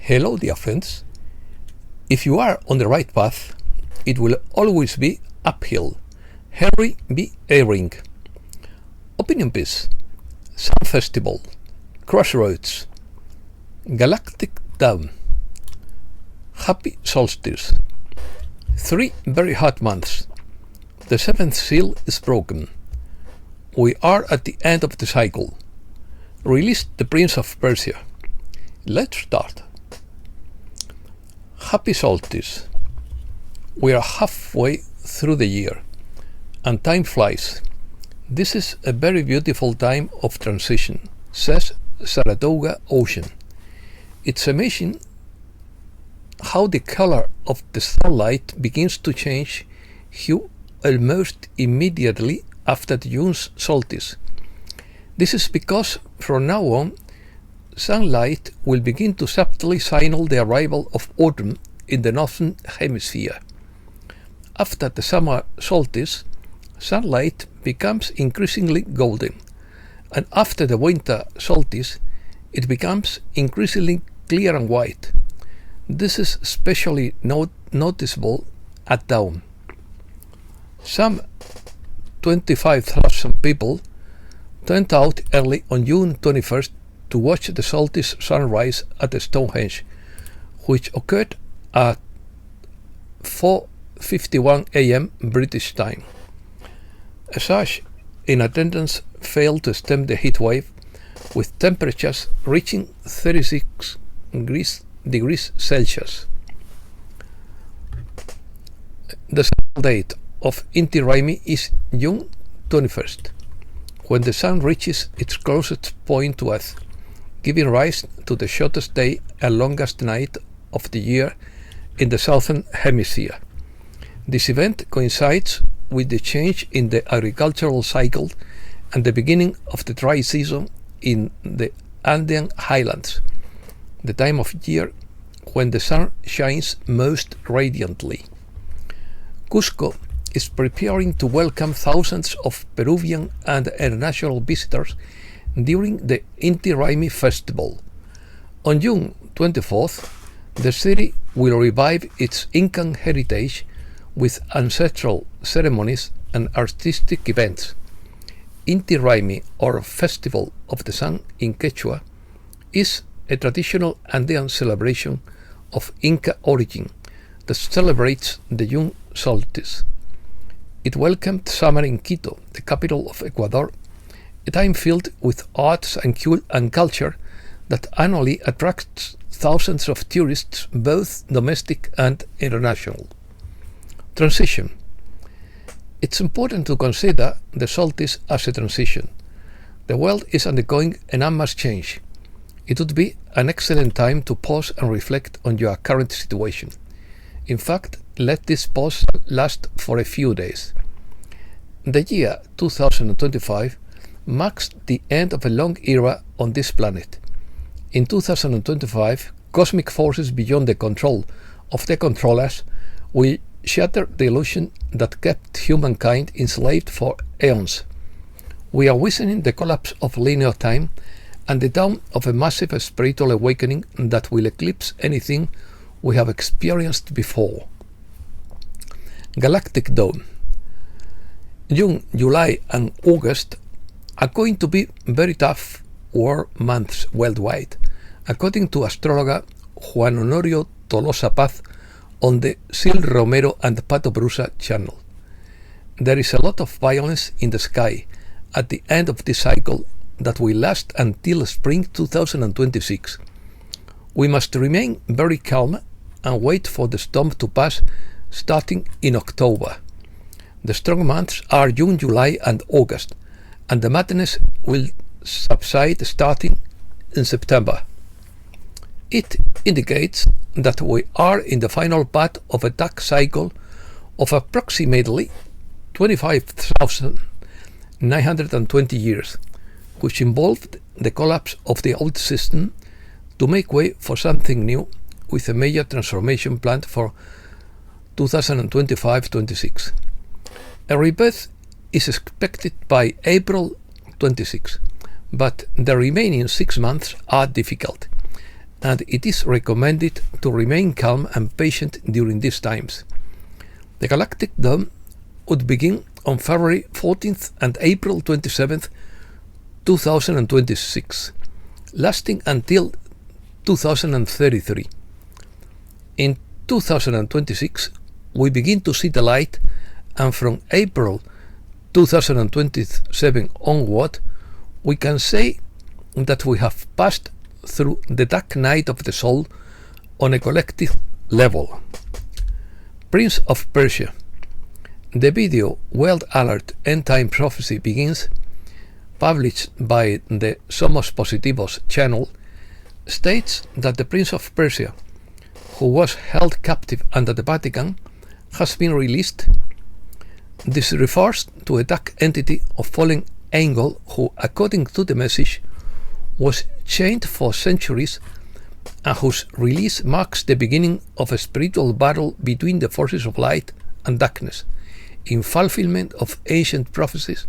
Hello, dear friends. If you are on the right path, it will always be uphill. Henry B. Eyring. Opinion piece. Sun Festival. Crossroads. Galactic Dawn. Happy Solstice. 3 very hot months. The 7th seal is broken. We are at the end of the cycle. Release the Prince of Persia. Let's start. Happy Solstice. We are halfway through the year, and time flies. This is a very beautiful time of transition, says Saratoga Ocean. It's amazing how the color of the sunlight begins to change hue almost immediately after the June's solstice. This is because from now on, sunlight will begin to subtly signal the arrival of autumn in the northern hemisphere. After the summer solstice, sunlight becomes increasingly golden, and after the winter solstice, it becomes increasingly clear and white. This is especially noticeable at dawn. Some 25,000 people turned out early on June 21st to watch the solstice sunrise at Stonehenge, which occurred at 4:51 a.m. British time. As such, in attendance failed to stem the heat wave, with temperatures reaching 36 degrees Celsius. The central date of Inti Raymi is June 21st, when the sun reaches its closest point to Earth, giving rise to the shortest day and longest night of the year in the southern hemisphere. This event coincides with the change in the agricultural cycle and the beginning of the dry season in the Andean highlands, the time of year when the sun shines most radiantly. Cusco is preparing to welcome thousands of Peruvian and international visitors during the Inti Raymi festival. On June 24th, the city will revive its Incan heritage with ancestral ceremonies and artistic events. Inti Raymi, or Festival of the Sun in Quechua, is a traditional Andean celebration of Inca origin that celebrates the June solstice. It welcomed summer in Quito, the capital of Ecuador, a time filled with arts and culture that annually attracts thousands of tourists, both domestic and international. Transition. It's important to consider the solstice as a transition. The world is undergoing enormous change. It would be an excellent time to pause and reflect on your current situation. In fact, let this pause last for a few days. The year 2025 marks the end of a long era on this planet. In 2025, cosmic forces beyond the control of the controllers will shatter the illusion that kept humankind enslaved for eons. We are witnessing the collapse of linear time and the dawn of a massive spiritual awakening that will eclipse anything we have experienced before. Galactic Dawn. June, July, and August are going to be very tough war months worldwide, according to astrologer Juan Honorio Tolosa Paz on the Sil Romero and Pato Brusa channel. There is a lot of violence in the sky at the end of this cycle that will last until spring 2026. We must remain very calm and wait for the storm to pass starting in October. The strong months are June, July, and August, and the madness will subside starting in September. It indicates that we are in the final part of a dark cycle of approximately 25,920 years, which involved the collapse of the old system to make way for something new, with a major transformation planned for 2025-26. A rebirth is expected by April 26, but the remaining 6 months are difficult. and it is recommended to remain calm and patient during these times. The Galactic Dawn would begin on February 14th and April 27th, 2026, lasting until 2033. In 2026, we begin to see the light, and from April 2027 onward, we can say that we have passed through the dark night of the soul on a collective level. Prince of Persia. The video World Alert End Time Prophecy Begins, published by the Somos Positivos channel, states that the Prince of Persia, who was held captive under the Vatican, has been released. This refers to a dark entity of fallen angel who, according to the message, was chained for centuries and whose release marks the beginning of a spiritual battle between the forces of light and darkness, in fulfillment of ancient prophecies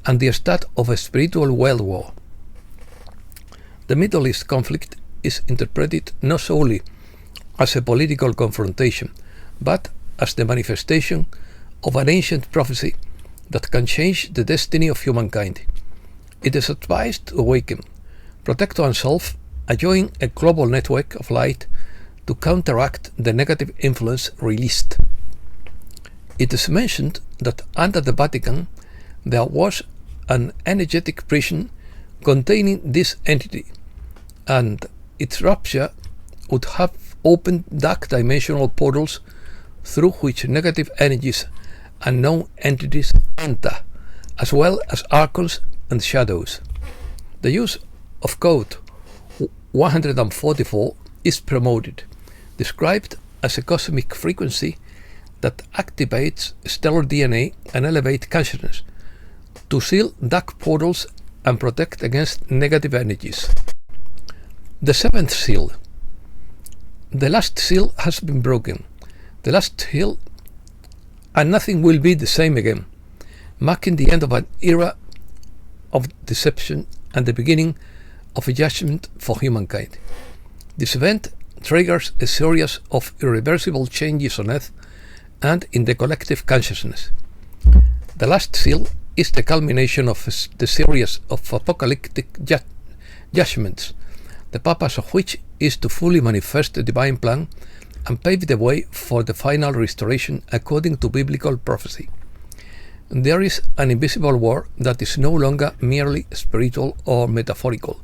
and the start of a spiritual world war. The Middle East conflict is interpreted not solely as a political confrontation, but as the manifestation of an ancient prophecy that can change the destiny of humankind. It is advised to awaken, protect oneself, and join a global network of light to counteract the negative influence released. It is mentioned that under the Vatican there was an energetic prison containing this entity, and its rupture would have opened dark dimensional portals through which negative energies and known entities enter, as well as archons and shadows. The use of code 144 is promoted, described as a cosmic frequency that activates stellar DNA and elevates consciousness to seal dark portals and protect against negative energies. The seventh seal. The last seal has been broken. The last seal, and nothing will be the same again, marking the end of an era of deception and the beginning of a judgment for humankind. This event triggers a series of irreversible changes on Earth and in the collective consciousness. The last seal is the culmination of the series of apocalyptic judgments, the purpose of which is to fully manifest the divine plan and pave the way for the final restoration according to biblical prophecy. There is an invisible war that is no longer merely spiritual or metaphorical,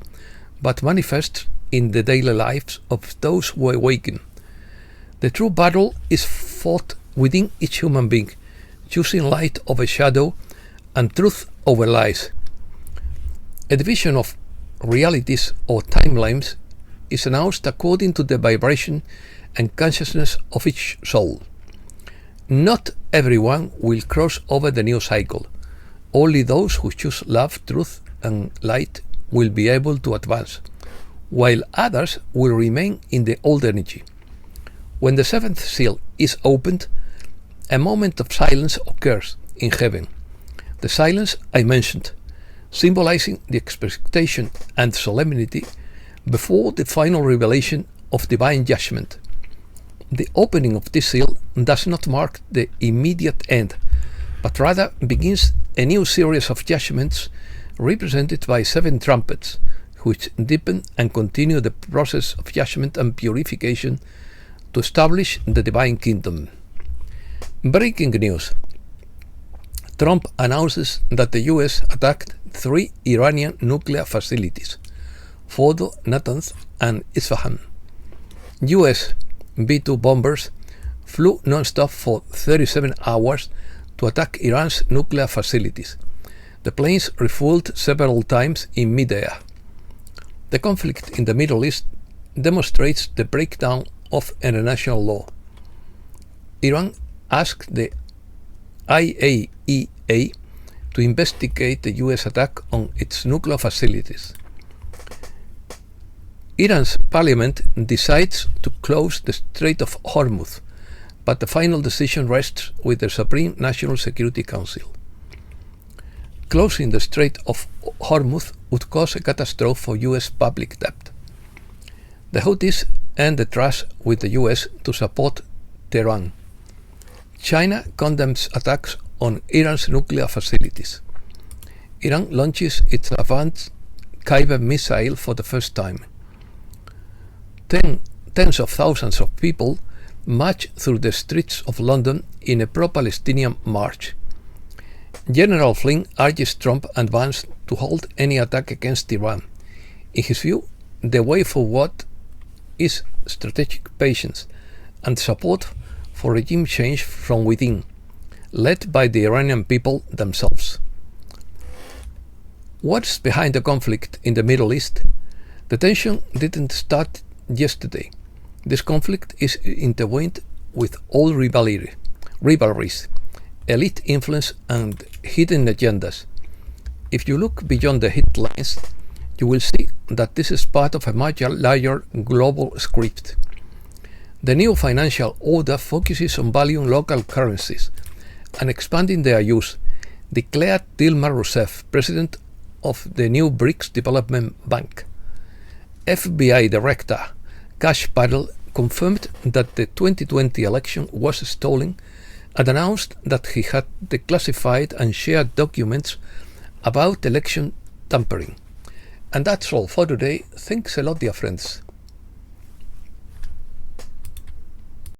but manifests in the daily lives of those who awaken. The true battle is fought within each human being, choosing light over shadow and truth over lies. A division of realities or timelines is announced according to the vibration and consciousness of each soul. Not everyone will cross over the new cycle. Only those who choose love, truth, and light will be able to advance, while others will remain in the old energy. When the seventh seal is opened, a moment of silence occurs in heaven. The silence I mentioned, symbolizing the expectation and solemnity before the final revelation of divine judgment. The opening of this seal does not mark the immediate end, but rather begins a new series of judgments represented by 7 trumpets, which deepen and continue the process of judgment and purification to establish the divine kingdom. Breaking news. Trump announces that the US attacked 3 Iranian nuclear facilities, Fordo, Natanz, and Isfahan. US B-2 bombers flew non-stop for 37 hours to attack Iran's nuclear facilities. The planes refueled several times in mid-air. The conflict in the Middle East demonstrates the breakdown of international law. Iran asked the IAEA to investigate the US attack on its nuclear facilities. Iran's parliament decides to close the Strait of Hormuz, but the final decision rests with the Supreme National Security Council. Closing the Strait of Hormuz would cause a catastrophe for US public debt. The Houthis end the trust with the US to support Tehran. China condemns attacks on Iran's nuclear facilities. Iran launches its advanced Kyber missile for the first time. Tens of thousands of people march through the streets of London in a pro-Palestinian march. General Flynn urges Trump and Vance to halt any attack against Iran. In his view, the way forward is strategic patience and support for regime change from within, led by the Iranian people themselves. What's behind the conflict in the Middle East? The tension didn't start yesterday. This conflict is intertwined with old rivalries, elite influence and hidden agendas. If you look beyond the headlines, you will see that this is part of a much larger global script. The new financial order focuses on valuing local currencies and expanding their use, declared Dilma Rousseff, president of the new BRICS Development Bank. FBI Director Kash Patel confirmed that the 2020 election was stolen and announced that he had declassified and shared documents about election tampering. And that's all for today. Thanks a lot, dear friends.